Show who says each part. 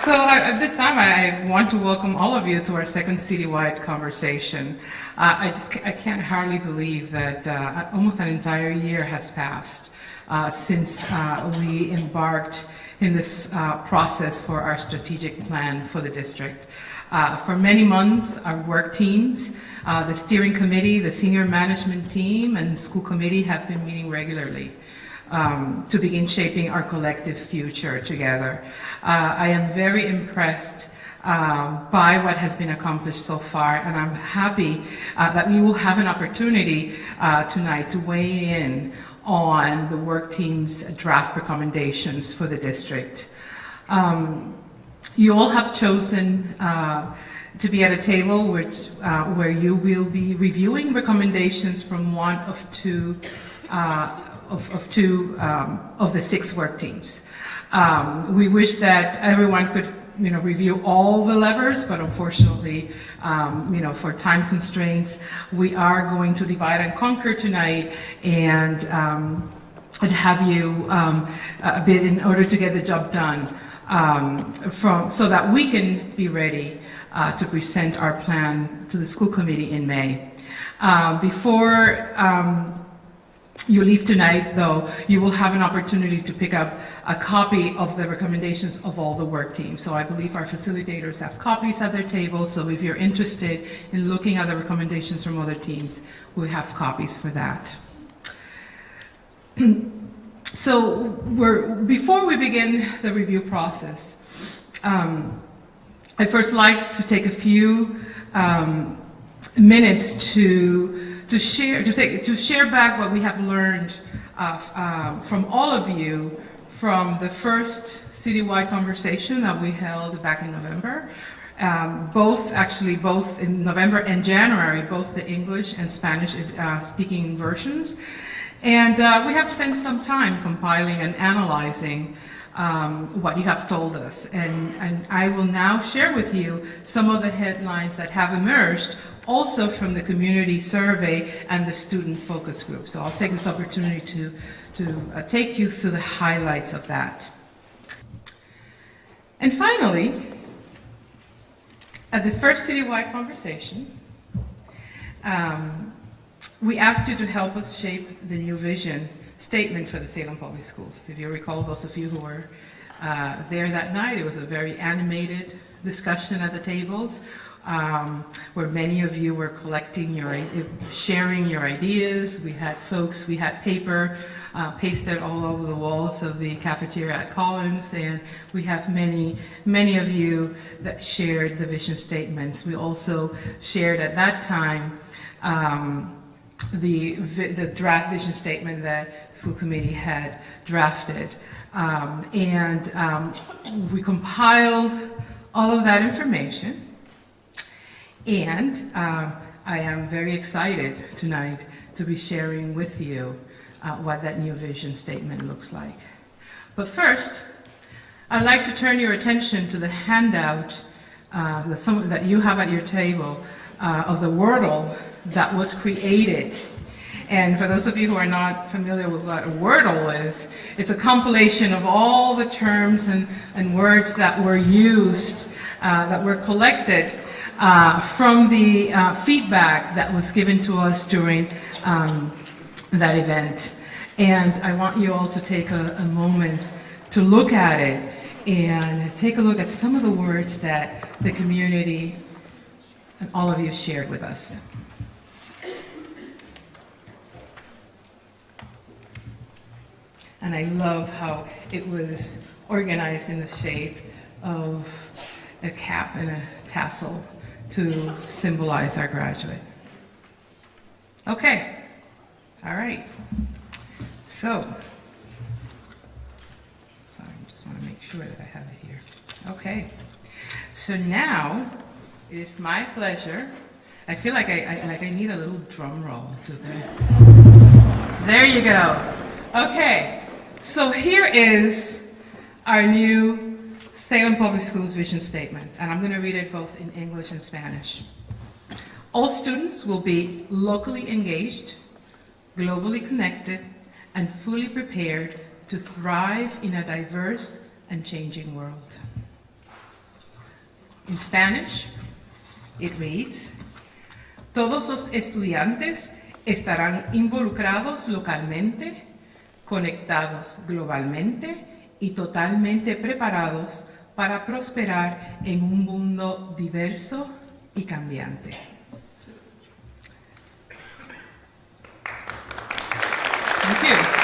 Speaker 1: At this time, I want to welcome all of you to our second Citywide Conversation. I can't hardly believe that almost an entire year has passed since we embarked in this process for our strategic plan for the district. For many months, our work teams, the steering committee, the senior management team, and the school committee have been meeting regularly to begin shaping our collective future together. I am very impressed by what has been accomplished so far, and I'm happy that we will have an opportunity tonight to weigh in on the work team's draft recommendations for the district. You all have chosen to be at a table where you will be reviewing recommendations from one of two of the 6 work teams. We wish that everyone could, review all the levers, but unfortunately, for time constraints, we are going to divide and conquer tonight and have you a bit in order to get the job done, so that we can be ready to present our plan to the school committee in May. Before you leave tonight, though, you will have an opportunity to pick up a copy of the recommendations of all the work teams. So I believe our facilitators have copies at their table, so if you're interested in looking at the recommendations from other teams, we have copies for that. So before we begin the review process, I'd first like to take a few minutes to share back what we have learned from all of you from the first Citywide Conversation that we held back in November. Both in November and January, both the English and Spanish speaking versions. And we have spent some time compiling and analyzing what you have told us. And I will now share with you some of the headlines that have emerged also from the community survey and the student focus group. So I'll take this opportunity to take you through the highlights of that. And finally, at the first Citywide Conversation, we asked you to help us shape the new vision statement for the Salem Public Schools. If you recall, those of you who were there that night, it was a very animated discussion at the tables, where many of you were sharing your ideas. We had paper pasted all over the walls of the cafeteria at Collins, and we have many of you that shared the vision statements. We also shared at that time the draft vision statement that the school committee had drafted. We compiled all of that information. And I am very excited tonight to be sharing with you what that new vision statement looks like. But first, I'd like to turn your attention to the handout that you have at your table of the Wordle that was created. And for those of you who are not familiar with what a Wordle is, it's a compilation of all the terms and words that were used, that were collected from the feedback that was given to us during that event. And I want you all to take a moment to look at it and take a look at some of the words that the community and all of you shared with us. And I love how it was organized in the shape of a cap and a tassel to symbolize our graduate. Okay, all right. So, sorry, I just want to make sure that I have it here. Okay, so now it is my pleasure. I feel like I need a little drum roll to there you go. Okay, so here is our new Salem Public Schools vision statement, and I'm going to read it both in English and Spanish. All students will be locally engaged, globally connected, and fully prepared to thrive in a diverse and changing world. In Spanish, it reads, todos los estudiantes estarán involucrados localmente, conectados globalmente y totalmente preparados para prosperar en un mundo diverso y cambiante. Thank you.